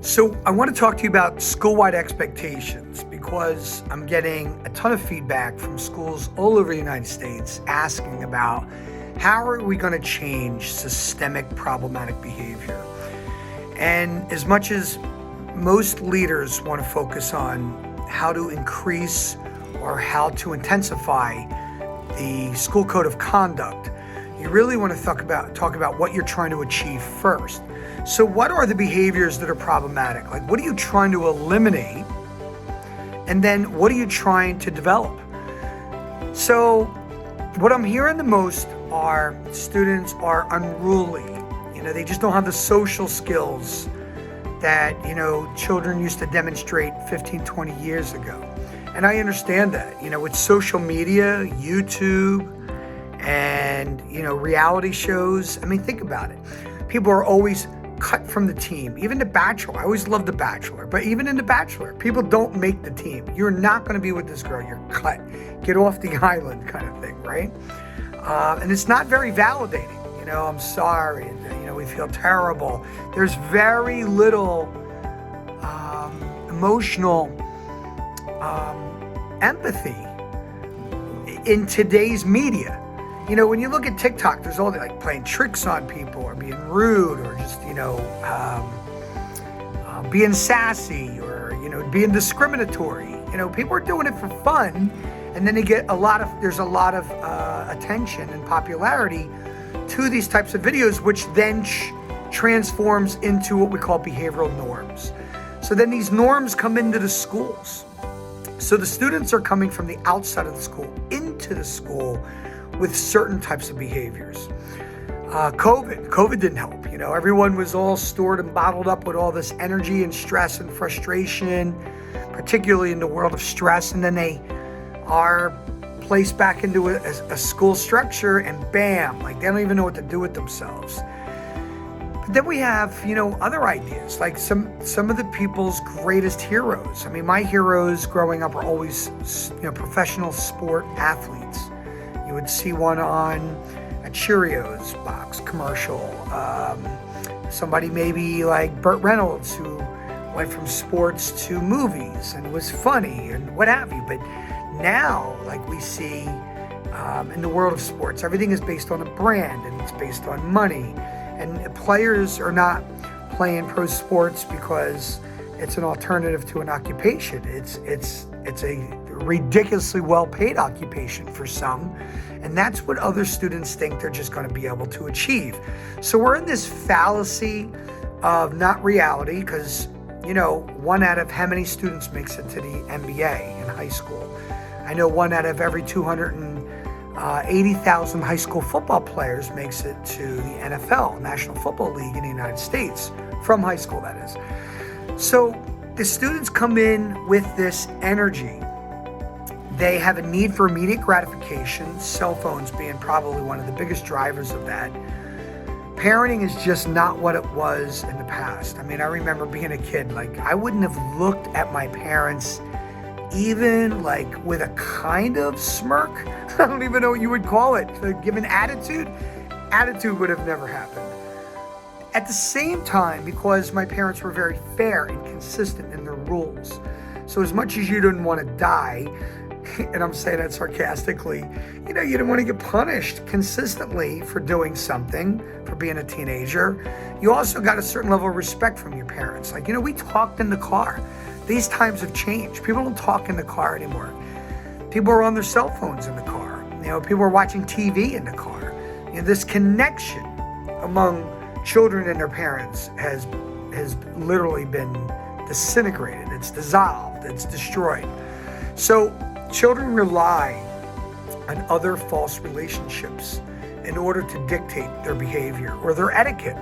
So I want to talk to you about school-wide expectations because I'm getting a ton of feedback from schools all over the United States asking about how are we going to change systemic problematic behavior. And as much as most leaders want to focus on how to increase or how to intensify the school code of conduct, you really want to talk about what you're trying to achieve first. So what are the behaviors that are problematic? Like, what are you trying to eliminate? And then what are you trying to develop? So what I'm hearing the most are students are unruly. They just don't have the social skills that, children used to demonstrate 15, 20 years ago. And I understand that, with social media, YouTube, and, reality shows. I mean, think about it. People are always cut from the team. Even The Bachelor. I always loved The Bachelor. But even in The Bachelor, people don't make the team. You're not going to be with this girl. You're cut. Get off the island kind of thing, right? And it's not very validating. I'm sorry. And, we feel terrible. There's very little emotional empathy in today's media. When you look at TikTok, there's all like playing tricks on people or being rude or just, being sassy or, being discriminatory. People are doing it for fun, and then there's a lot of attention and popularity to these types of videos, which then transforms into what we call behavioral norms. So then these norms come into the schools. So the students are coming from the outside of the school into the school with certain types of behaviors. COVID didn't help. Everyone was all stored and bottled up with all this energy and stress and frustration, particularly in the world of stress. And then they are placed back into a school structure and bam, like they don't even know what to do with themselves. But then we have, other ideas, like some of the people's greatest heroes. I mean, my heroes growing up were always, professional sport athletes. You would see one on a Cheerios box commercial. Somebody maybe like Burt Reynolds, who went from sports to movies and was funny and what have you. But now, like we see in the world of sports, everything is based on a brand and it's based on money. And players are not playing pro sports because it's an alternative to an occupation. It's a ridiculously well-paid occupation for some, and that's what other students think they're just going to be able to achieve. So we're in this fallacy of not reality because, one out of how many students makes it to the NBA in high school? I know one out of every 280,000 high school football players makes it to the NFL, National Football League in the United States, from high school, that is. So the students come in with this energy. They have a need for immediate gratification, cell phones being probably one of the biggest drivers of that. Parenting is just not what it was in the past. I mean, I remember being a kid, like I wouldn't have looked at my parents even like with a kind of smirk. I don't even know what you would call it. Given attitude would have never happened. At the same time, because my parents were very fair and consistent in their rules. So as much as you didn't want to die, and I'm saying that sarcastically, you didn't want to get punished consistently for doing something, for being a teenager. You also got a certain level of respect from your parents. Like, we talked in the car. These times have changed. People don't talk in the car anymore. People are on their cell phones in the car. People are watching TV in the car. This connection among children and their parents has literally been disintegrated. It's dissolved. It's destroyed. So children rely on other false relationships in order to dictate their behavior or their etiquette.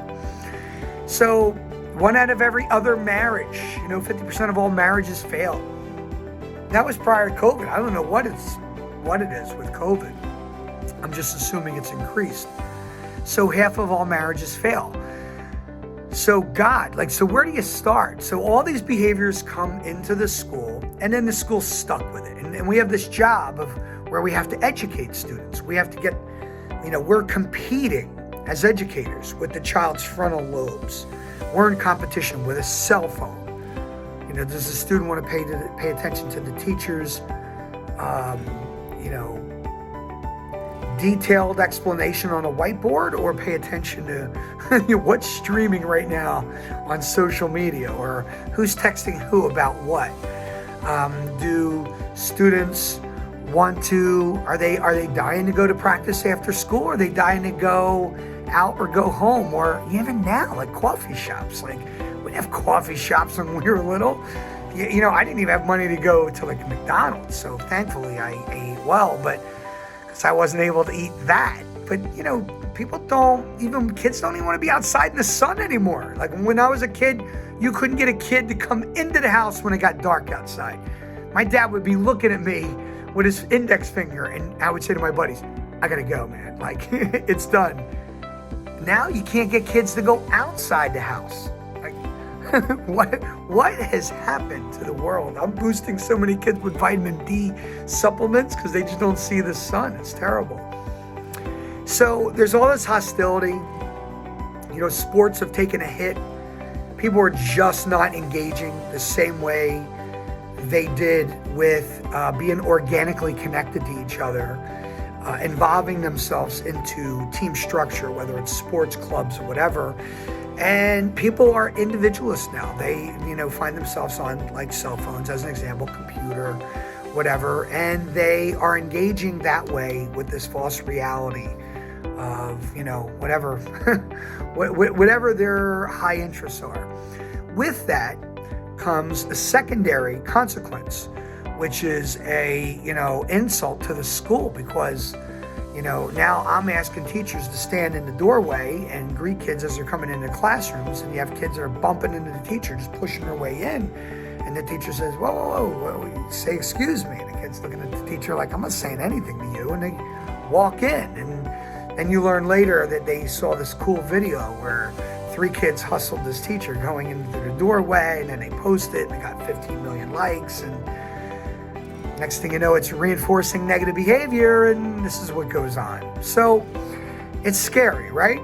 So one out of every other marriage, 50% of all marriages fail. That was prior to COVID. I don't know what it is with COVID. I'm just assuming it's increased. So half of all marriages fail. So so where do you start? So all these behaviors come into the school, and then the school's stuck with it. And we have this job of where we have to educate students. We have to we're competing as educators with the child's frontal lobes. we're in competition with a cell phone. Does the student want to pay attention to the teacher's, detailed explanation on a whiteboard, or pay attention to what's streaming right now on social media, or who's texting who about what? Do students want to, are they dying to go to practice after school? Or are they dying to go out or go home? Or even now, like coffee shops, like we didn't have coffee shops when we were little. I didn't even have money to go to like McDonald's. So thankfully I ate well, but because I wasn't able to eat that. But kids don't even want to be outside in the sun anymore. Like when I was a kid, you couldn't get a kid to come into the house when it got dark outside. My dad would be looking at me with his index finger, and I would say to my buddies, I gotta go, man. Like, it's done. Now you can't get kids to go outside the house. Like, what has happened to the world? I'm boosting so many kids with vitamin D supplements because they just don't see the sun. It's terrible. So there's all this hostility. Sports have taken a hit. People are just not engaging the same way they did with being organically connected to each other, involving themselves into team structure, whether it's sports clubs or whatever. And people are individualists now. They, find themselves on like cell phones, as an example, computer, whatever, and they are engaging that way with this false reality of, whatever, whatever their high interests are. With that comes a secondary consequence, which is a, insult to the school, because, now I'm asking teachers to stand in the doorway and greet kids as they're coming into classrooms, and you have kids that are bumping into the teacher, just pushing their way in, and the teacher says, whoa, say excuse me, and the kid's looking at the teacher like, I'm not saying anything to you, and they walk in, and you learn later that they saw this cool video where 3 kids hustled this teacher going into the doorway, and then they posted it, and it got 15 million likes, and next thing you know, it's reinforcing negative behavior, and this is what goes on. So it's scary, right?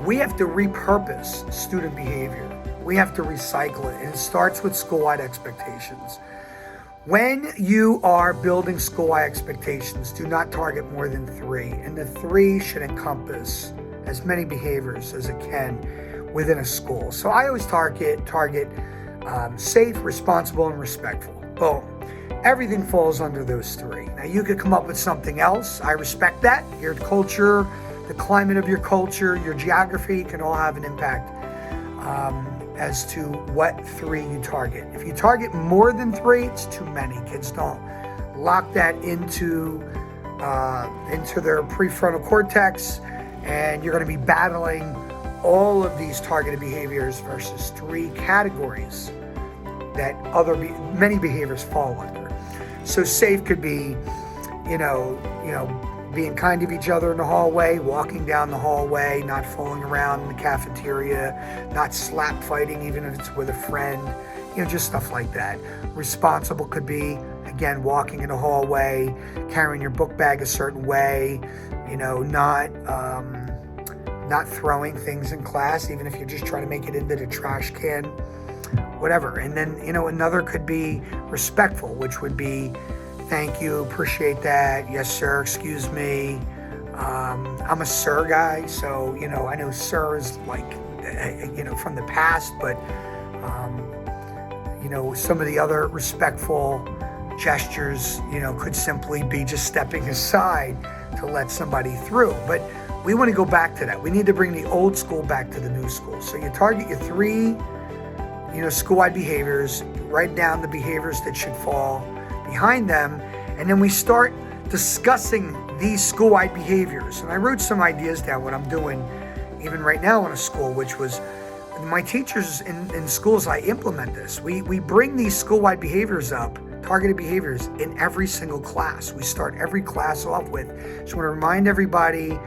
We have to repurpose student behavior. We have to recycle it, and it starts with school-wide expectations. When you are building school-wide expectations, do not target more than 3, and the 3 should encompass as many behaviors as it can within a school. So I always target safe, responsible, and respectful. Boom. Everything falls under those 3. Now you could come up with something else. I respect that. Your culture, the climate of your culture, your geography can all have an impact as to what 3 you target. If you target more than 3, it's too many. Kids don't lock that into their prefrontal cortex, and you're going to be battling all of these targeted behaviors versus 3 categories that many behaviors fall under. So safe could be, being kind to each other in the hallway, walking down the hallway, not fooling around in the cafeteria, not slap fighting even if it's with a friend, just stuff like that. Responsible could be, again, walking in the hallway, carrying your book bag a certain way, not throwing things in class, even if you're just trying to make it into the trash can, whatever. And then, another could be respectful, which would be, thank you, appreciate that, yes sir, excuse me. I'm a sir guy, so, I know sir is like, from the past, but, some of the other respectful gestures, could simply be just stepping aside to let somebody through. But we want to go back to that. We need to bring the old school back to the new school. So you target your 3, school-wide behaviors, write down the behaviors that should fall behind them, and then we start discussing these school-wide behaviors. And I wrote some ideas down, what I'm doing even right now in a school, which was my teachers in schools, I implement this. We bring these school-wide behaviors up, targeted behaviors, in every single class. We start every class off with, just want to remind everybody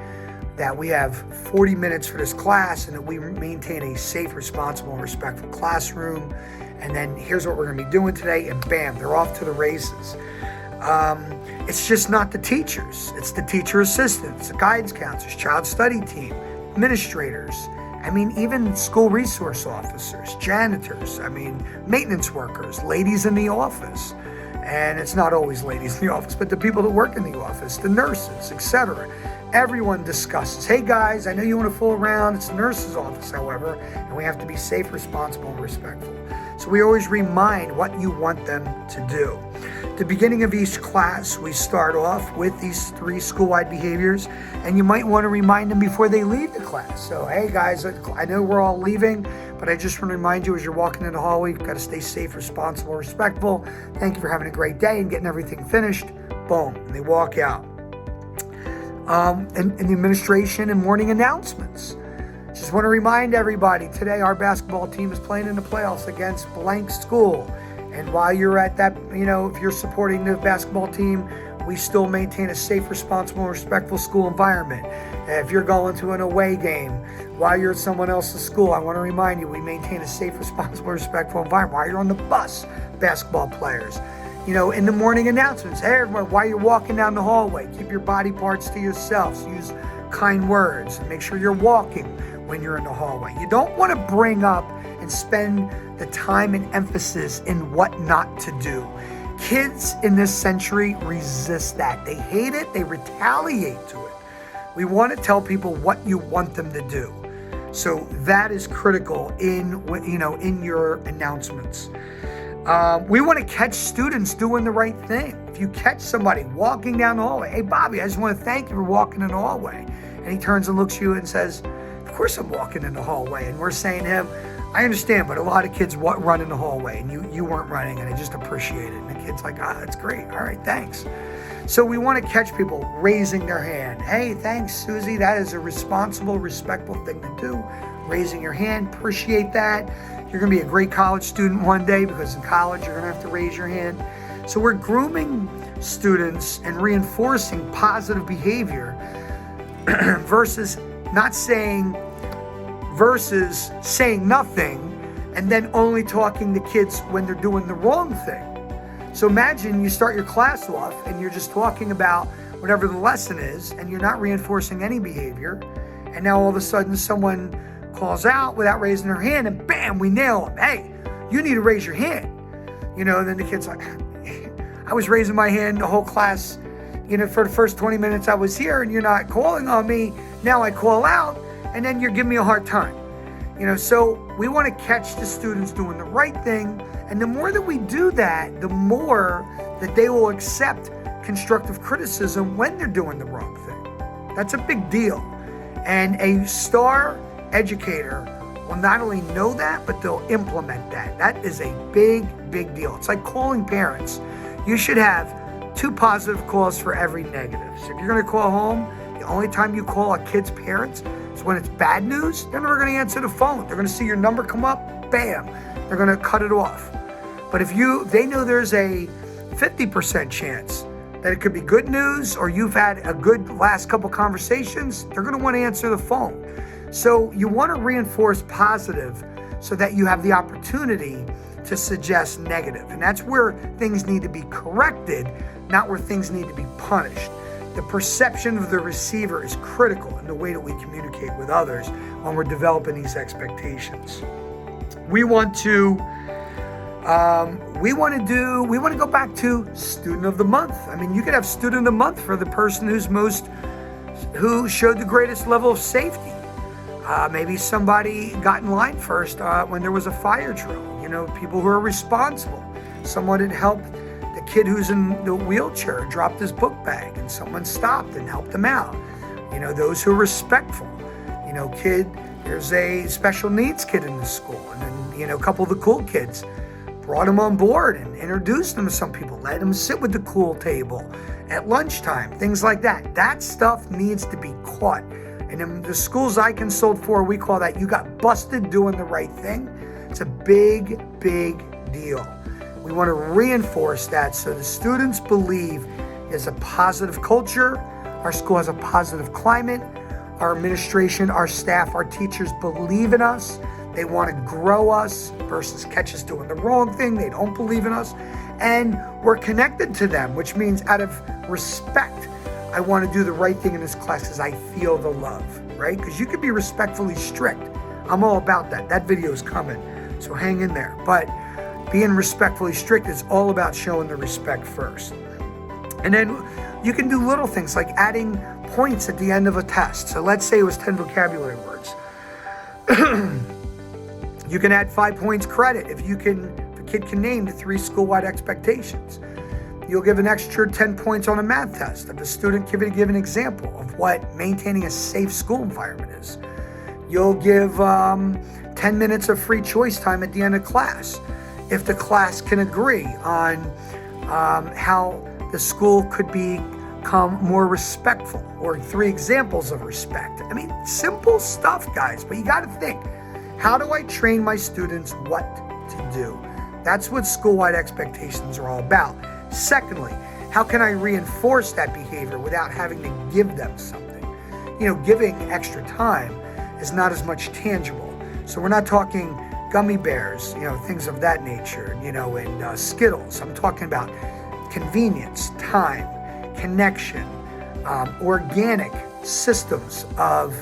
that we have 40 minutes for this class and that we maintain a safe, responsible, and respectful classroom. And then here's what we're going to be doing today, and bam, they're off to the races. It's just not the teachers. It's the teacher assistants, the guidance counselors, child study team, administrators, I mean, even school resource officers, janitors, maintenance workers, ladies in the office. And it's not always ladies in the office, but the people that work in the office, the nurses, etc. Everyone discusses, hey guys, I know you want to fool around. It's the nurse's office, however, and we have to be safe, responsible, and respectful. So we always remind what you want them to do. At the beginning of each class, we start off with these 3 school-wide behaviors, and you might want to remind them before they leave the class. So, hey guys, I know we're all leaving, but I just want to remind you as you're walking in the hallway, you've got to stay safe, responsible, respectful. Thank you for having a great day and getting everything finished. Boom, and they walk out. And the administration and morning announcements. Just want to remind everybody, today our basketball team is playing in the playoffs against blank school. And while you're at that, if you're supporting the basketball team, we still maintain a safe, responsible, and respectful school environment. If you're going to an away game while you're at someone else's school, I want to remind you, we maintain a safe, responsible, respectful environment. While you're on the bus, basketball players, in the morning announcements, hey everyone, while you're walking down the hallway, keep your body parts to yourselves. Use kind words and make sure you're walking when you're in the hallway. You don't want to bring up and spend the time and emphasis in what not to do. Kids in this century resist that. They hate it. They retaliate to it. We want to tell people what you want them to do. So that is critical in your announcements. We want to catch students doing the right thing. If you catch somebody walking down the hallway, hey Bobby, I just want to thank you for walking in the hallway. And he turns and looks at you and says, of course I'm walking in the hallway. And we're saying to him, I understand, but a lot of kids run in the hallway and you weren't running, and I just appreciate it. And the kid's like, that's great. All right, thanks. So we want to catch people raising their hand. Hey, thanks, Susie. That is a responsible, respectful thing to do. Raising your hand, appreciate that. You're going to be a great college student one day, because in college you're going to have to raise your hand. So we're grooming students and reinforcing positive behavior versus saying nothing and then only talking to kids when they're doing the wrong thing. So imagine you start your class off and you're just talking about whatever the lesson is and you're not reinforcing any behavior, and now all of a sudden someone calls out without raising their hand and bam, we nail them. Hey, you need to raise your hand. And then the kid's like, I was raising my hand the whole class, for the first 20 minutes I was here, and you're not calling on me. Now I call out and then you're giving me a hard time. So we want to catch the students doing the right thing. And the more that we do that, the more that they will accept constructive criticism when they're doing the wrong thing. That's a big deal. And a star educator will not only know that, but they'll implement that. That is a big, big deal. It's like calling parents. You should have 2 positive calls for every negative. So if you're going to call home, the only time you call a kid's parents is when it's bad news. They're never going to answer the phone. They're going to see your number come up, bam, they're going to cut it off. But if they know there's a 50% chance that it could be good news, or you've had a good last couple conversations, they're going to want to answer the phone. So you want to reinforce positive so that you have the opportunity to suggest negative. And that's where things need to be corrected, not where things need to be punished. The perception of the receiver is critical in the way that we communicate with others when we're developing these expectations. We want to go back to student of the month. You could have student of the month for the person who showed the greatest level of safety. Maybe somebody got in line first when there was a fire drill. People who are responsible. Someone had helped the kid who's in the wheelchair, dropped his book bag, and someone stopped and helped him out. Those who are respectful. There's a special needs kid in the school, and then, a couple of the cool kids brought him on board and introduced him to some people, let him sit with the cool table at lunchtime, things like that. That stuff needs to be caught. And in the schools I consult for, we call that you got busted doing the right thing. It's a big, big deal. We want to reinforce that so the students believe there's a positive culture, our school has a positive climate, our administration, our staff, our teachers believe in us. They want to grow us versus catch us doing the wrong thing. They don't believe in us. And we're connected to them, which means out of respect, I want to do the right thing in this class because I feel the love, right? Because you could be respectfully strict. I'm all about that. That video is coming, so hang in there. But being respectfully strict is all about showing the respect first. And then you can do little things like adding points at the end of a test. So let's say it was 10 vocabulary words. You can add 5 points credit if the kid can name the 3 school-wide expectations. You'll give an extra 10 points on a math test if the student can give an example of what maintaining a safe school environment is. You'll give 10 minutes of free choice time at the end of class if the class can agree on how the school could become more respectful, or 3 examples of respect. I mean, simple stuff, guys, but you got to think, how do I train my students what to do? That's what school-wide expectations are all about. Secondly, how can I reinforce that behavior without having to give them something? Giving extra time is not as much tangible. So we're not talking gummy bears, things of that nature, and Skittles. I'm talking about convenience, time, connection, organic systems of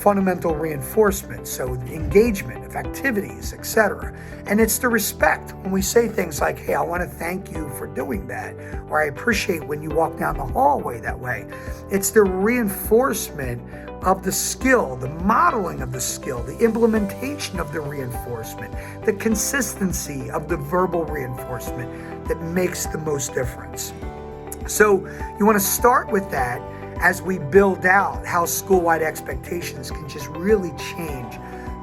fundamental reinforcement, so engagement of activities, etc. And it's the respect. When we say things like, hey, I want to thank you for doing that, or I appreciate when you walk down the hallway that way. It's the reinforcement of the skill, the modeling of the skill, the implementation of the reinforcement, the consistency of the verbal reinforcement that makes the most difference. So you want to start with that as we build out how school-wide expectations can just really change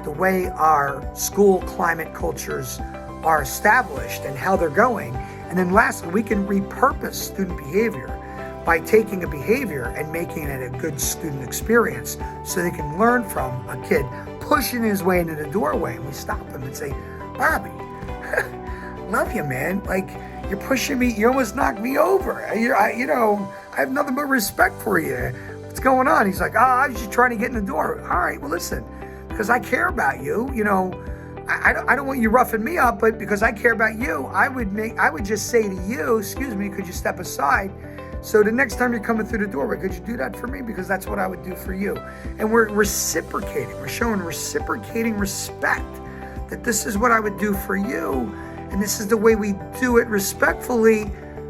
the way our school climate cultures are established and how they're going. And then lastly, we can repurpose student behavior by taking a behavior and making it a good student experience so they can learn from a kid pushing his way into the doorway, and we stop him and say, Bobby, love you, man. Like, you're pushing me, you almost knocked me over. I have nothing but respect for you. What's going on? He's like, I was just trying to get in the door. All right, well, listen, because I care about you, I don't want you roughing me up, but because I care about you, I would just say to you, excuse me, could you step aside? So the next time you're coming through the doorway, could you do that for me? Because that's what I would do for you. And we're reciprocating. We're showing reciprocating respect, that this is what I would do for you, and this is the way we do it respectfully,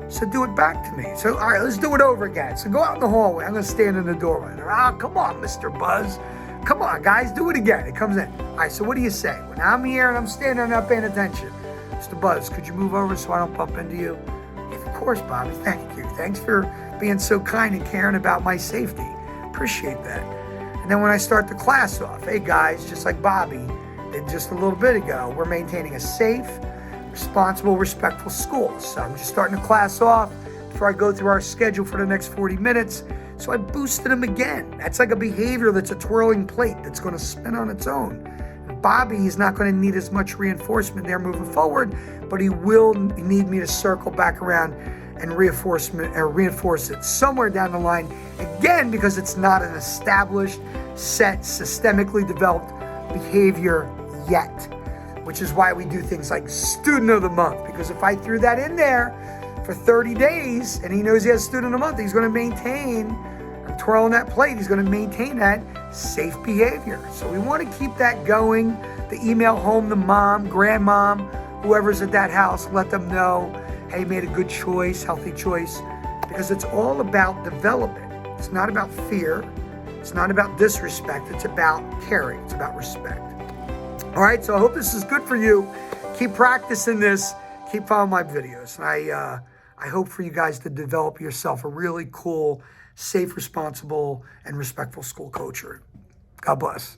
so do it back to me. So, all right, let's do it over again. So go out in the hallway. I'm going to stand in the doorway. Come on, Mr. Buzz. Come on, guys, do it again. It comes in. All right, so what do you say? When I'm here and I'm standing and not paying attention, Mr. Buzz, could you move over so I don't bump into you? Of course, Bobby. Thank you. Thanks for being so kind and caring about my safety. Appreciate that. And then when I start the class off, hey, guys, just like Bobby did just a little bit ago, we're maintaining a safe, responsible, respectful school. So I'm just starting the class off before I go through our schedule for the next 40 minutes. So I boosted him again. That's like a behavior that's a twirling plate that's going to spin on its own. And Bobby is not going to need as much reinforcement there moving forward, but he will need me to circle back around and reinforce it somewhere down the line, again, because it's not an established, set, systemically developed behavior yet, which is why we do things like Student of the Month, because if I threw that in there for 30 days and he knows he has Student of the Month, he's going to maintain, I'm twirling that plate, he's going to maintain that safe behavior. So we want to keep that going. The email home, the mom, grandmom, whoever's at that house, let them know, hey, made a good choice, healthy choice, because it's all about development. It's not about fear. It's not about disrespect. It's about caring. It's about respect. All right, so I hope this is good for you. Keep practicing this. Keep following my videos. And I hope for you guys to develop yourself a really cool, safe, responsible, and respectful school culture. God bless.